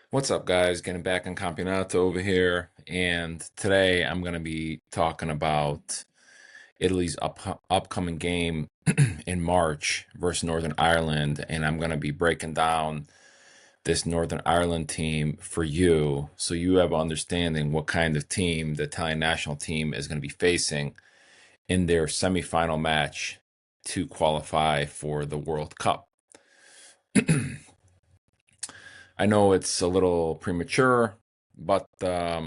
What's up, guys? Getting back in Campionato over here, and today I'm going to be talking about Italy's upcoming game in March versus Northern Ireland, and I'm going to be breaking down this Northern Ireland team for you, so you have an understanding what kind of team the Italian national team is going to be facing in their semifinal match to qualify for the World Cup. I know it's a little premature, but I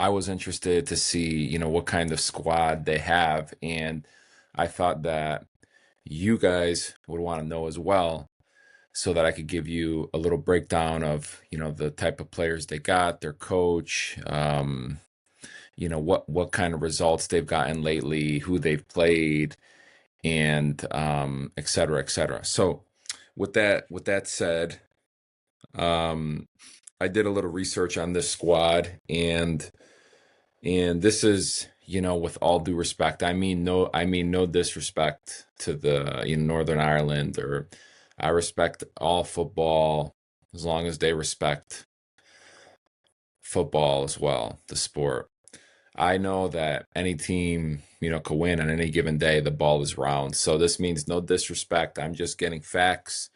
was interested to see, what kind of squad they have, and I thought that you guys would want to know as well, so that I could give you a little breakdown of, the type of players they got, their coach, what kind of results they've gotten lately, who they've played, and et cetera, et cetera. So, with that said, um, I did a little research on this squad, and this is, with all due respect, I mean no disrespect to the, Northern Ireland, or I respect all football as long as they respect football as well, the sport. I know that any team, could win on any given day. The ball is round. So this means no disrespect. I'm just getting facts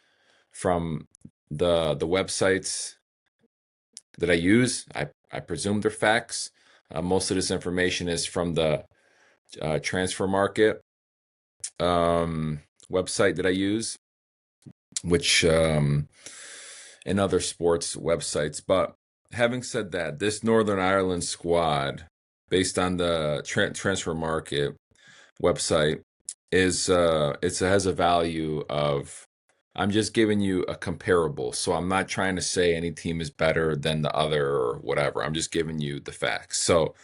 from the websites that I use. I presume they're facts. Most of this information is from the transfer market website that I use, which and other sports websites. But having said that, this Northern Ireland squad, based on the transfer market website, it has a value of. I'm just giving you a comparable, so I'm not trying to say any team is better than the other or whatever. I'm just giving you the facts. So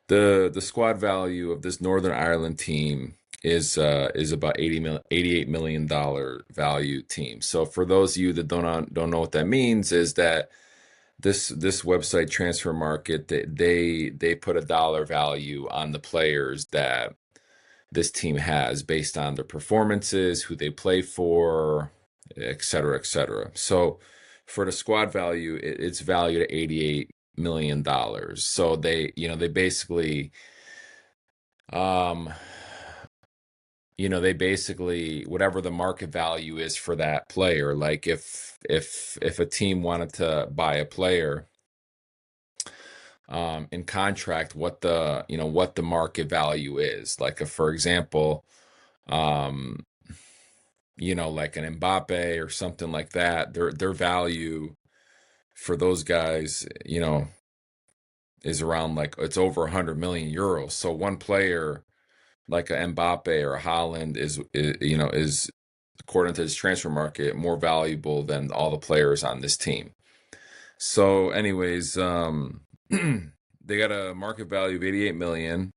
the squad value of this Northern Ireland team is about 88 million dollar value team. So for those of you that don't know what that means, is that this website transfer market, they put a dollar value on the players that this team has based on their performances, who they play for, et cetera, et cetera. So for the squad value, it's valued at $88 million. So they basically, um, they basically, whatever the market value is for that player. Like if a team wanted to buy a player in contract, what the market value is. Like if, for example, um, like an Mbappe or something like that, their value for those guys, is around, like, it's over 100 million euros. So one player like a Mbappe or a Holland is, according to this transfer market, more valuable than all the players on this team. So, anyways, they got a market value of 88 million.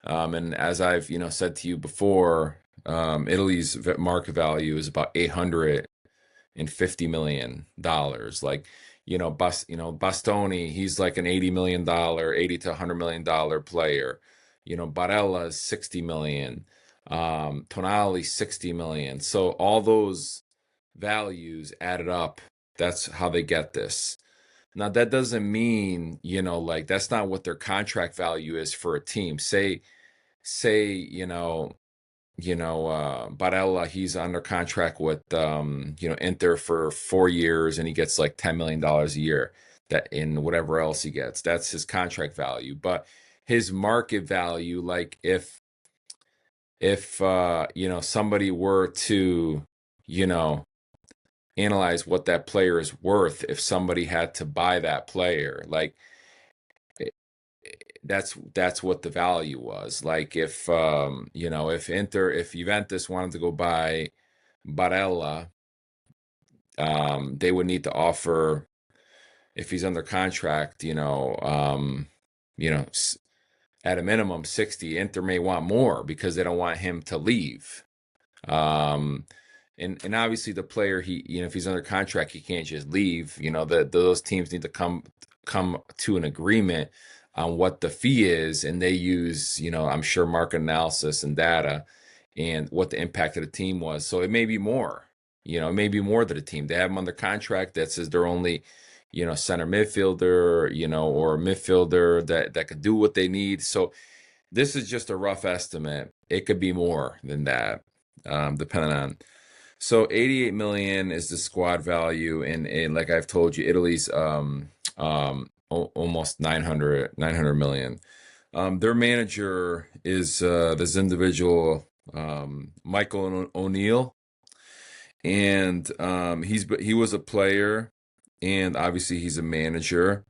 And as I've, said to you before, Italy's market value is about $850 million. Like, Bastoni, he's like an $80 million, 80 to $100 million player. Barella is 60 million. Tonali 60 million. So all those values added up, that's how they get this. Now that doesn't mean, like, that's not what their contract value is for a team. Say, Barella, he's under contract with Inter for 4 years, and he gets like $10 million a year, that in whatever else he gets. That's his contract value. But his market value, like if somebody were to, you know, analyze what that player is worth, if somebody had to buy that player, like, eh, that's what the value was. Like if Juventus wanted to go buy Barella, they would need to offer, if he's under contract, you know, at a minimum 60. Inter may want more because they don't want him to leave. Um, and obviously the player, if he's under contract, he can't just leave. Those teams need to come to an agreement on what the fee is, and they use, I'm sure, market analysis and data and what the impact of the team was. So it may be more. maybe more than a team. They have them under contract that says they're only, center midfielder, or midfielder that could do what they need. So this is just a rough estimate. It could be more than that, depending on. So 88 million is the squad value, and like I've told you, Italy's almost 900 million. Their manager is this individual, Michael O'Neill, and he was a player, and obviously he's a manager,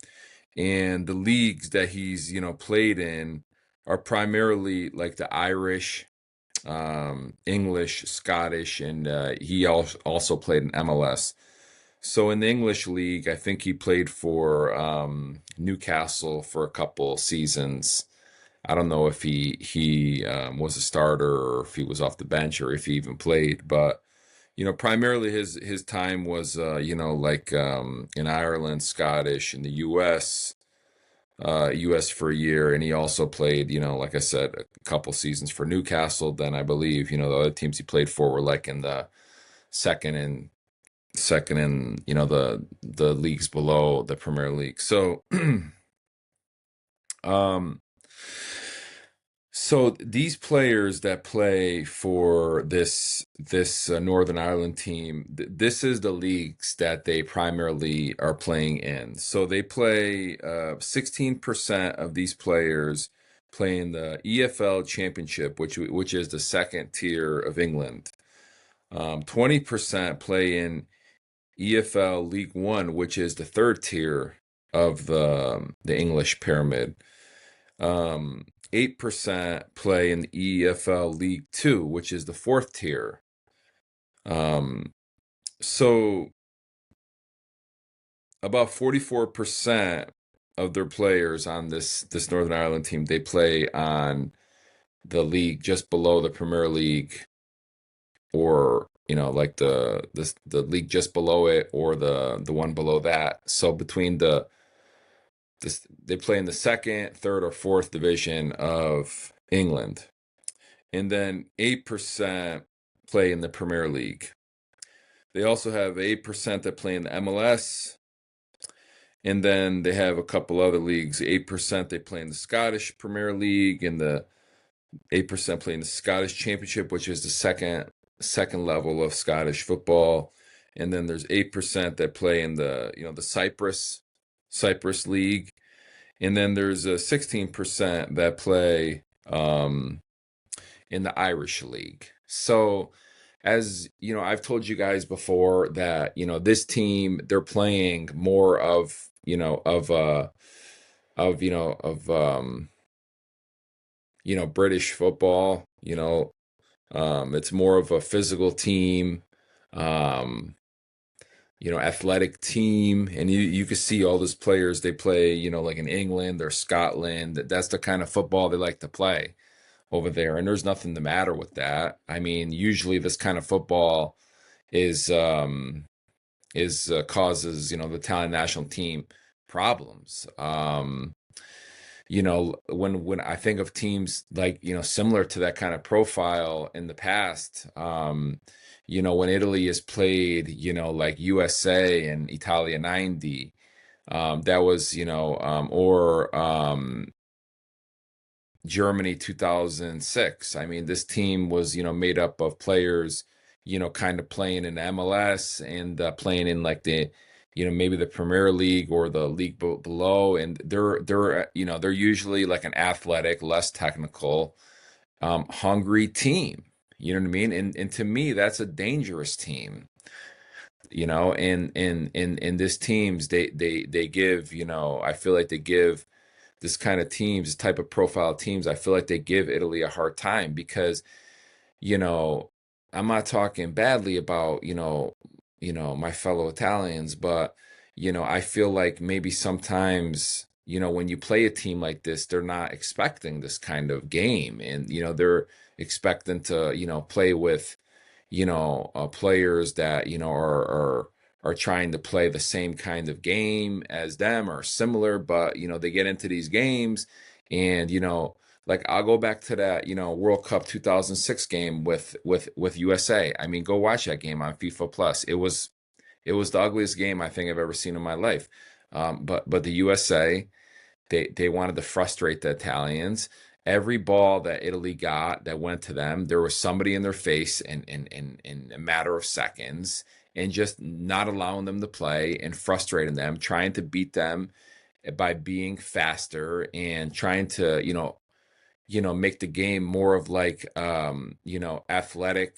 and the leagues that he's played in are primarily like the Irish, English, Scottish, and he also played in MLS. So in the English league, I think he played for Newcastle for a couple seasons. I don't know if he was a starter or if he was off the bench or if he even played, but primarily his time was like in Ireland, Scottish, in the U.S. for a year, and he also played, like I said, a couple seasons for Newcastle. Then I believe, the other teams he played for were like in the second and the leagues below the Premier League. So um so these players that play for this Northern Ireland team, this is the leagues that they primarily are playing in. So they play 16% of these players play in the EFL Championship, which is the second tier of England. 20% play in EFL League One, which is the third tier of the English pyramid. 8% play in the EFL League Two, which is the fourth tier. So about 44% of their players on this Northern Ireland team, they play on the league just below the Premier League, or like the league just below it, or the one below that. So between they play in the second, third, or fourth division of England, and then 8% play in the Premier League. They also have 8% that play in the MLS, and then they have a couple other leagues. 8% they play in the Scottish Premier League, and the 8% play in the Scottish Championship, which is the second level of Scottish football. And then there's 8% that play in the Cyprus League. And then there's a 16% that play in the Irish League. So as I've told you guys before that, this team, they're playing more of, British football. It's more of a physical team, athletic team, and you can see all those players they play, like in England or Scotland. That's the kind of football they like to play over there, and there's nothing the matter with that. I mean, usually this kind of football is causes the Italian national team problems. When I think of teams like similar to that kind of profile in the past, when Italy has played like USA and Italia 90, that was or Germany 2006. I mean, this team was made up of players kind of playing in MLS and playing in like the maybe the Premier League or the league below, and they're usually like an athletic, less technical, hungry team. You know what I mean? And to me, that's a dangerous team. And this teams, they give, I feel like they give this kind of teams, this type of profile teams, I feel like they give Italy a hard time because, you know, I'm not talking badly about, my fellow Italians, but, I feel like maybe sometimes, when you play a team like this, they're not expecting this kind of game. And, they're expecting to, play with, players that, are trying to play the same kind of game as them or similar, but, they get into these games and, like I'll go back to that, World Cup 2006 game with USA. I mean, go watch that game on FIFA Plus. It was the ugliest game I think I've ever seen in my life. But the USA, they wanted to frustrate the Italians. Every ball that Italy got that went to them, there was somebody in their face in a matter of seconds, and just not allowing them to play and frustrating them, trying to beat them by being faster and trying to, make the game more of like, athletic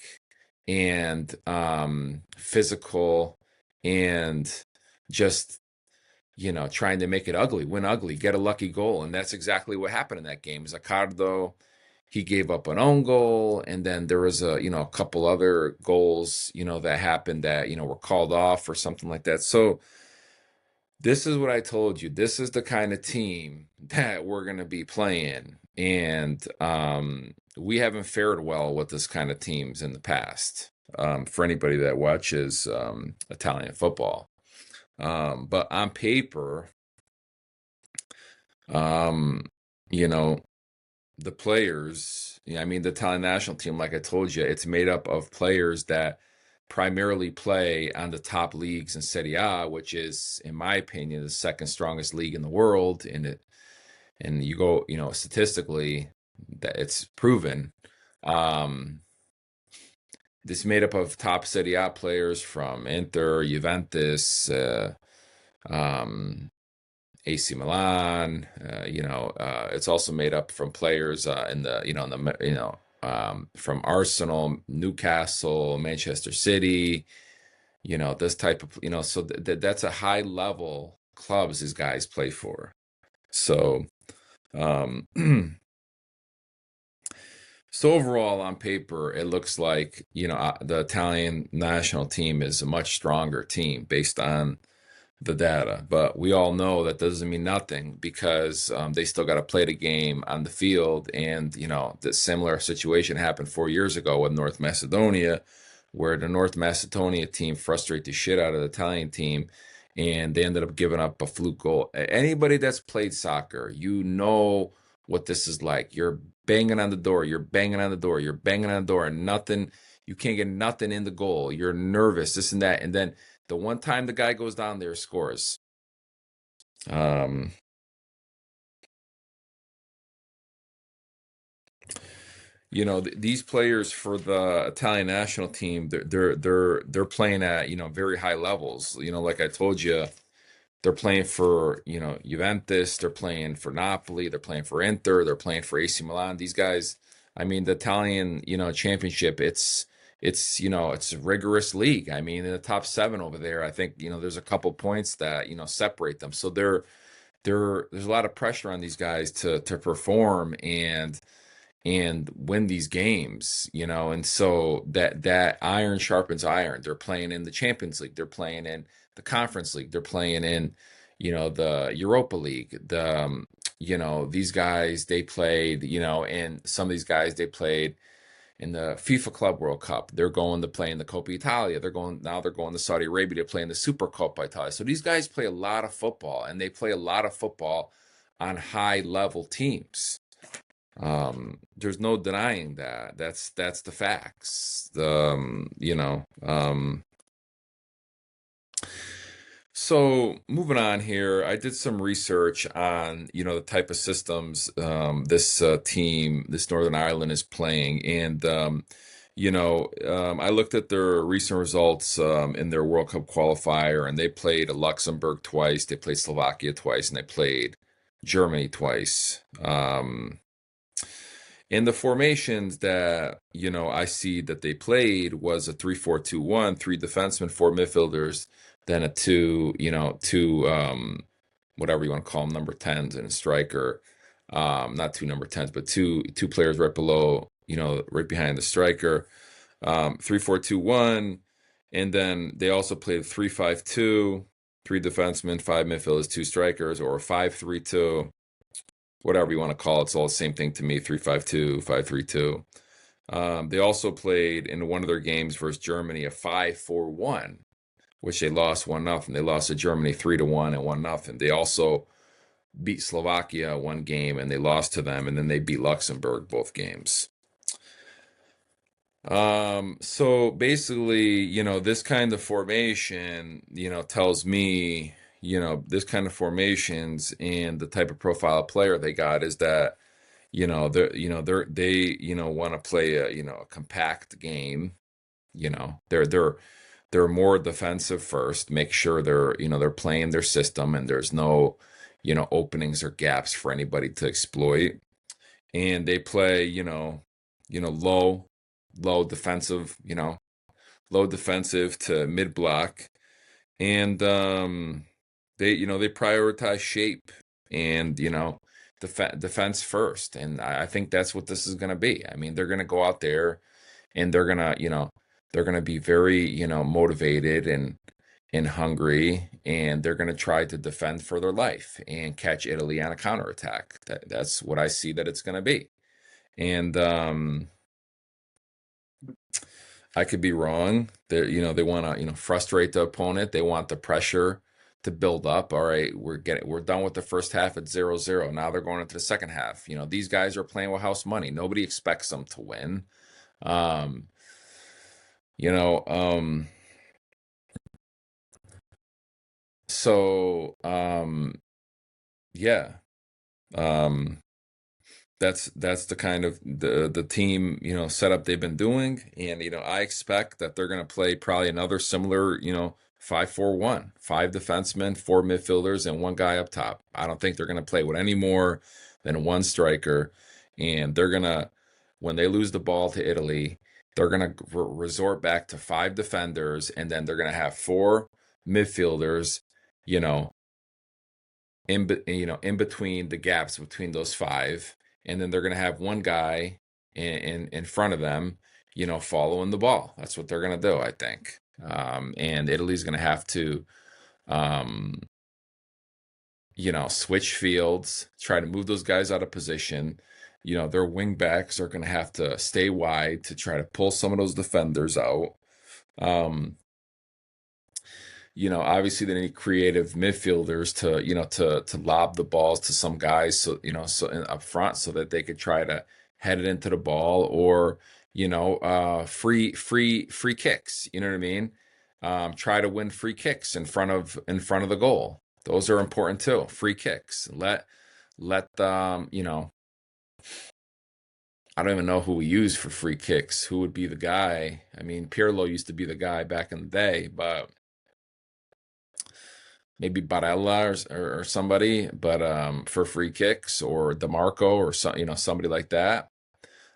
and physical, and just, trying to make it ugly, win ugly, get a lucky goal. And that's exactly what happened in that game. Zaccardo, he gave up an own goal, and then there was a couple other goals, that happened that, were called off or something like that. So this is what I told you. This is the kind of team that we're going to be playing. And we haven't fared well with this kind of teams in the past, for anybody that watches Italian football. But on paper, um, you know, the players, I mean, the Italian national team, like I told you, it's made up of players that primarily play on the top leagues in Serie A, which is, in my opinion, the second strongest league in the world. And you go, statistically, that it's proven. Um, this made up of top Serie A players from Inter, Juventus, um, AC Milan. It's also made up from players in the you know in the from Arsenal, Newcastle, Manchester City. This type of so that's a high level clubs these guys play for. So um, so overall, on paper, it looks like the Italian national team is a much stronger team based on the data, but we all know that doesn't mean nothing, because they still got to play the game on the field. And the similar situation happened 4 years ago with North Macedonia, where the North Macedonia team frustrated the shit out of the Italian team, and they ended up giving up a fluke goal. Anybody that's played soccer, what this is like. You're banging on the door, you're banging on the door, you're banging on the door, and nothing, you can't get nothing in the goal. You're nervous, this and that, and then the one time the guy goes down there, scores. Um, these players for the Italian national team, they're playing at very high levels. Like I told you, they're playing for Juventus, they're playing for Napoli, they're playing for Inter, they're playing for AC Milan. These guys, I mean, the Italian championship, it's a rigorous league. I mean, in the top seven over there, I think there's a couple points that separate them. So there's a lot of pressure on these guys to perform and win these games, and so that iron sharpens iron. They're playing in the Champions League, they're playing in the Conference League, they're playing in the Europa League. These guys, they played, and some of these guys, they played in the FIFA Club World Cup. They're going to play in the Coppa Italia. They're going to Saudi Arabia to play in the Super Coppa Italia. So these guys play a lot of football, and they play a lot of football on high level teams. There's no denying that. That's the facts. So moving on here, I did some research on the type of systems this team, this Northern Ireland, is playing, and I looked at their recent results in their World Cup qualifier, and they played Luxembourg twice, they played Slovakia twice, and they played Germany twice. And the formations that I see that they played was a 3-4-2-1, three defensemen, four midfielders, then a two whatever you want to call them, number 10s and a striker. Not two number 10s, but two players right below, right behind the striker. 3-4-2-1, and then they also played 3-5-2, three defensemen, five midfielders, two strikers, or 5-3-2. Whatever you want to call it, it's all the same thing to me. 3-5-2, 5-3-2. They also played in one of their games versus Germany a 5-4-1, which they lost 1-0. They lost to Germany 3-1 and 1-0. They also beat Slovakia one game and they lost to them, and then they beat Luxembourg both games. So basically, this kind of formation, tells me, this kind of formations and the type of profile of player they got is that, they want to play a compact game. They're more defensive first, make sure they're playing their system and there's no, openings or gaps for anybody to exploit. And they play, low, low defensive, low defensive to mid block. And they prioritize shape and, defense first. And I think that's what this is going to be. I mean, they're going to go out there and they're going to be very, motivated and hungry, and they're going to try to defend for their life and catch Italy on a counterattack. That's what I see that it's going to be. And I could be wrong. They want to, frustrate the opponent. They want the pressure to build up. All right, we're done with the first half at 0-0. Now they're going into the second half. These guys are playing with house money. Nobody expects them to win. Um, you know, um, so yeah. Um, that's the kind of the team setup they've been doing, and I expect that they're going to play probably another similar 5-4-1, five defensemen, four midfielders, and one guy up top. I don't think they're going to play with any more than one striker, and they're going to, when they lose the ball to Italy, they're going to resort back to five defenders, and then they're going to have four midfielders, you know in between the gaps between those five, and then they're going to have one guy in front of them, following the ball. That's what they're going to do, I think. And Italy's going to have to, um, switch fields, try to move those guys out of position. Their wing backs are going to have to stay wide to try to pull some of those defenders out. Um, obviously they need creative midfielders to, to lob the balls to some guys, so, up front, so that they could try to head it into the ball, or, free kicks. You know what I mean? Try to win free kicks in front of the goal. Those are important too. Free kicks. Let I don't even know who we use for free kicks. Who would be the guy? I mean, Pirlo used to be the guy back in the day, but maybe Barella or somebody, but for free kicks, or DeMarco, or somebody like that.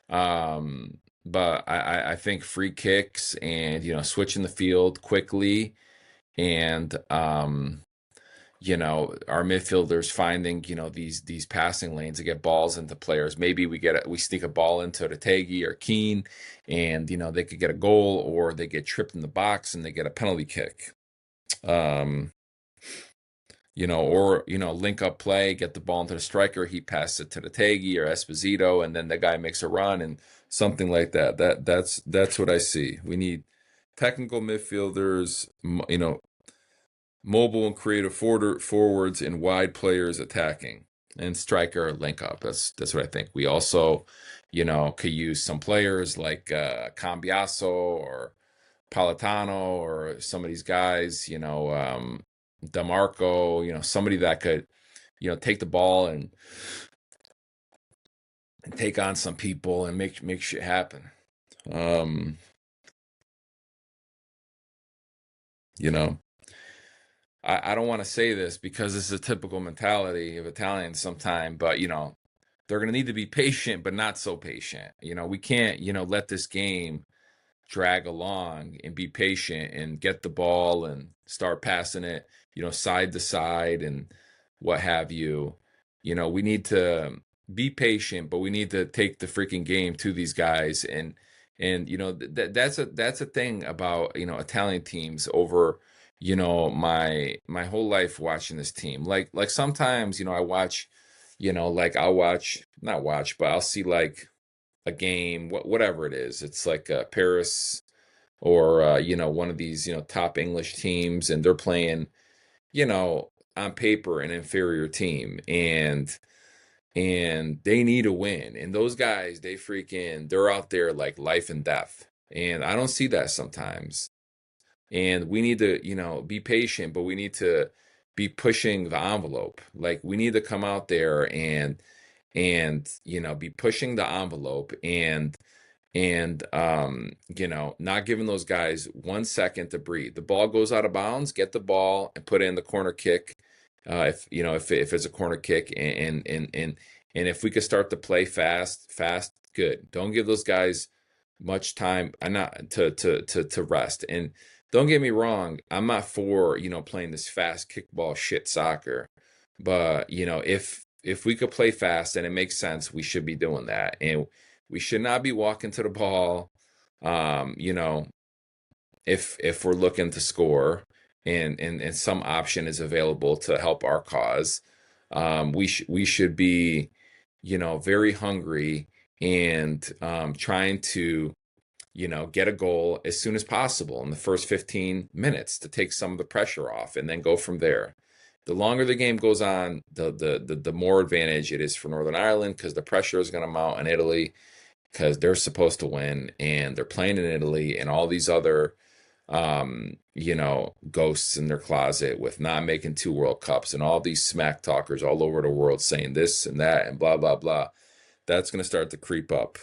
But I think free kicks and switching the field quickly, and our midfielders finding these passing lanes to get balls into players. Maybe we sneak a ball into Retegi or Keane, and they could get a goal, or they get tripped in the box and they get a penalty kick. Or link up play, get the ball into the striker, he passes it to the Taggy or Esposito, and then the guy makes a run, and something like that. That's what I see. We need technical midfielders, mobile and creative forwards, and wide players attacking, and striker link up. That's what I think. We also, could use some players like Cambiaso or Politano, or some of these guys, DeMarco, somebody that could, take the ball and take on some people and make shit happen. Um, you know, I don't want to say this because this is a typical mentality of Italians sometime, but they're gonna need to be patient, but not so patient. We can't, let this game drag along, and be patient and get the ball and start passing it, side to side and what have you. We need to be patient, but we need to take the freaking game to these guys. And that's a thing about Italian teams over my whole life watching this team. Like sometimes I watch, like I'll watch, not watch, but I'll see like a game, whatever it is. It's like Paris, or one of these top English teams, and they're playing, you know on paper an inferior team, and they need a win. And those guys, they're out there like life and death. And I don't see that sometimes. And we need to, be patient, but we need to be pushing the envelope. Like we need to come out there and be pushing the envelope and not giving those guys 1 second to breathe. The ball goes out of bounds, get the ball and put it in the corner kick. If it's a corner kick, and if we could start to play fast, good. Don't give those guys much time not to rest. And don't get me wrong, I'm not for playing this fast kickball shit soccer, but if we could play fast and it makes sense, we should be doing that. And we should not be walking to the ball, um, you know, if we're looking to score and some option is available to help our cause. We should be, very hungry and trying to, get a goal as soon as possible in the first 15 minutes to take some of the pressure off and then go from there. The longer the game goes on, the more advantage it is for Northern Ireland because the pressure is going to mount in Italy because they're supposed to win and they're playing in Italy and all these other ghosts in their closet with not making 2 World Cups and all these smack talkers all over the world saying this and that and blah blah blah. That's going to start to creep up.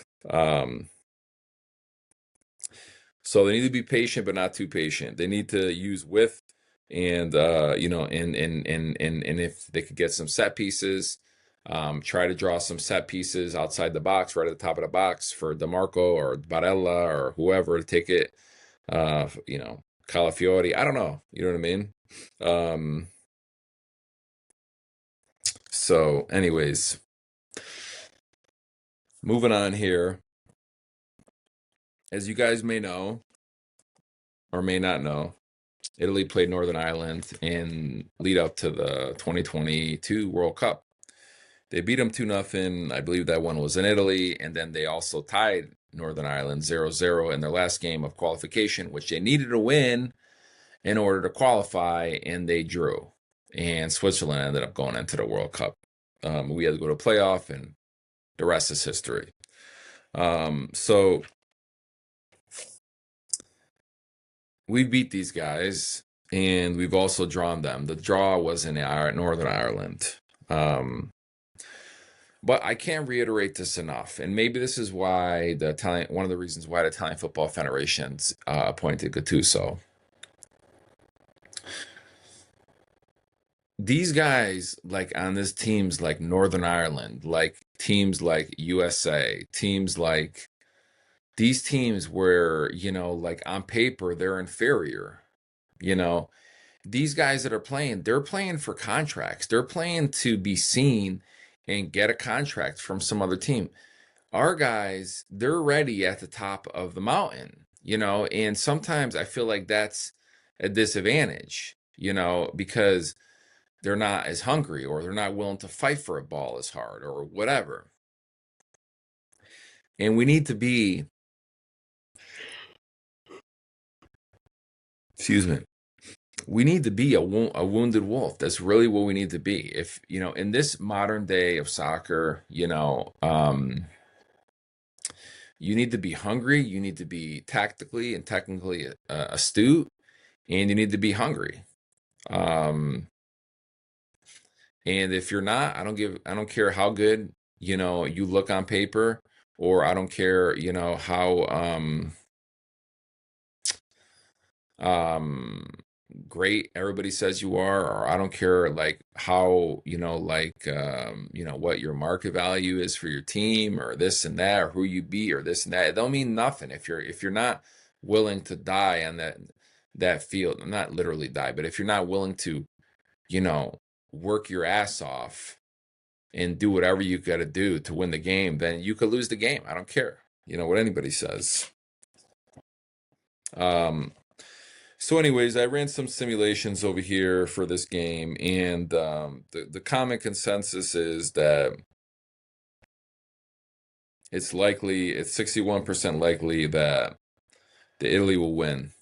So they need to be patient, but not too patient. They need to use width, and and if they could get some set pieces, try to draw some set pieces outside the box, right at the top of the box for DeMarco or Barella or whoever to take it. Calafiori. I don't know. You know what I mean? Um, so, anyways, moving on here. As you guys may know or may not know, Italy played Northern Ireland in lead up to the 2022 World Cup. They beat them 2-0. I believe that one was in Italy. And then they also tied Northern Ireland 0-0 in their last game of qualification, which they needed to win in order to qualify, and they drew. And Switzerland ended up going into the World Cup. We had to go to playoff, and the rest is history. So we beat these guys, and we've also drawn them. The draw was in Northern Ireland. But I can't reiterate this enough, and maybe this is why one of the reasons why the Italian Football Federation's appointed Gattuso. These guys, like on this teams like Northern Ireland, like teams like USA, teams like these teams where, like on paper, they're inferior. You know, these guys that are playing, they're playing for contracts. They're playing to be seen and get a contract from some other team. Our guys, they're ready at the top of the mountain, and sometimes I feel like that's a disadvantage, because they're not as hungry or they're not willing to fight for a ball as hard or whatever. And we need to be, excuse me, we need to be a wounded wolf. That's really what we need to be. If, in this modern day of soccer, you need to be hungry, you need to be tactically and technically astute, and you need to be hungry. And if you're not, I don't care how good, you look on paper, or I don't care, how um great everybody says you are, or I don't care like how, what your market value is for your team or this and that, or who you beat or this and that. It don't mean nothing if you're not willing to die on that field. Not literally die, but if you're not willing to, you know, work your ass off and do whatever you got to do to win the game, then you could lose the game. I don't care, what anybody says. Um, so, anyways, I ran some simulations over here for this game, and the common consensus is that it's 61% likely that the Italy will win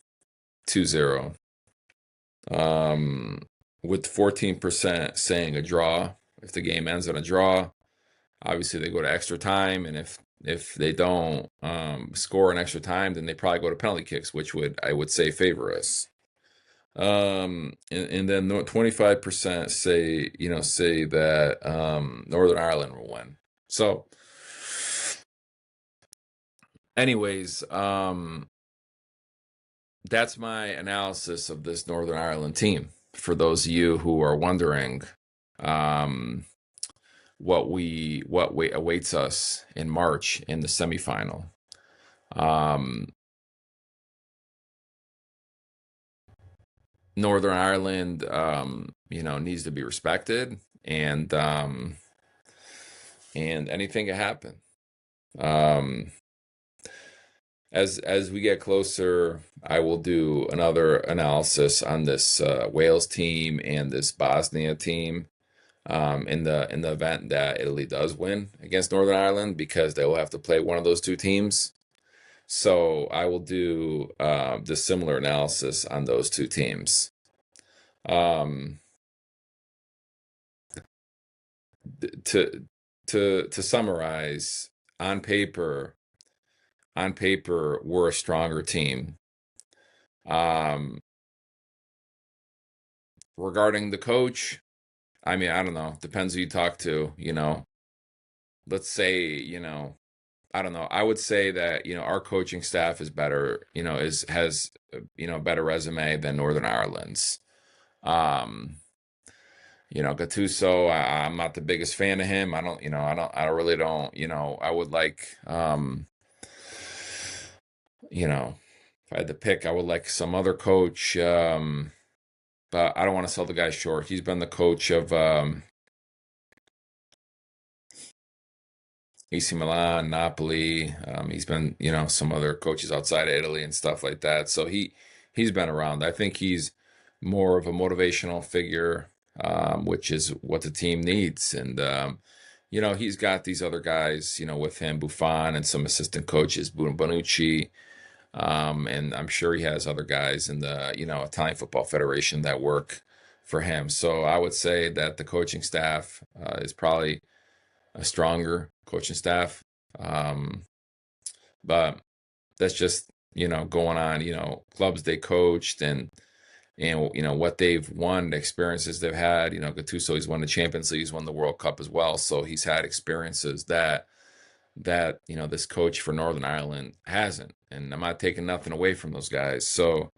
2-0. Um, with 14% saying a draw. If the game ends in a draw, obviously they go to extra time, and if they don't score in extra time, then they probably go to penalty kicks, which I would say favor us. And then 25% say that Northern Ireland will win. So, anyways, that's my analysis of this Northern Ireland team. For those of you who are wondering, um, what awaits us in March in the semifinal. Northern Ireland, needs to be respected, and anything can happen. As we get closer, I will do another analysis on this Wales team and this Bosnia team. In the event that Italy does win against Northern Ireland, because they will have to play one of those two teams. So I will do the similar analysis on those two teams. Um, to to summarize, on paper, we're a stronger team. Regarding the coach, I mean, I don't know. Depends who you talk to. Let's say, I don't know. I would say that our coaching staff is better. Has a better resume than Northern Ireland's. Gattuso, I'm not the biggest fan of him. I really don't. I would like, if I had to pick, I would like some other coach. But I don't want to sell the guy short. He's been the coach of AC Milan, Napoli. He's been, some other coaches outside of Italy and stuff like that. So he's been around. I think he's more of a motivational figure, which is what the team needs. And he's got these other guys, with him, Buffon and some assistant coaches, Bonucci. And I'm sure he has other guys in the, Italian Football Federation that work for him. So I would say that the coaching staff is probably a stronger coaching staff. But that's just, going on, clubs they coached and what they've won, the experiences they've had. Gattuso, he's won the Champions League, he's won the World Cup as well. So he's had experiences that this coach for Northern Ireland hasn't. And I'm not taking nothing away from those guys. So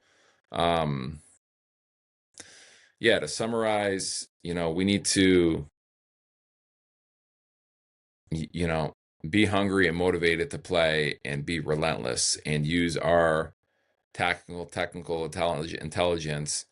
yeah, to summarize, we need to be hungry and motivated to play and be relentless and use our technical intelligence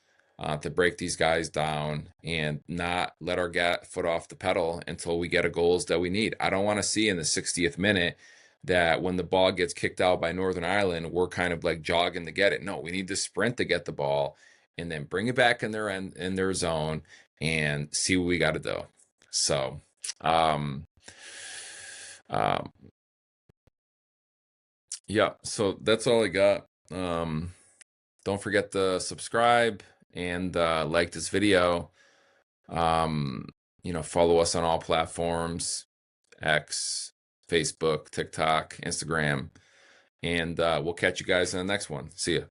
to break these guys down and not let our foot off the pedal until we get a goals that we need. I don't want to see in the 60th minute that when the ball gets kicked out by Northern Ireland, we're kind of like jogging to get it. No, we need to sprint to get the ball and then bring it back in their zone and see what we got to do. So, yeah, so that's all I got. Don't forget to subscribe and like this video. Follow us on all platforms: X, Facebook, TikTok, Instagram, and we'll catch you guys in the next one. See ya.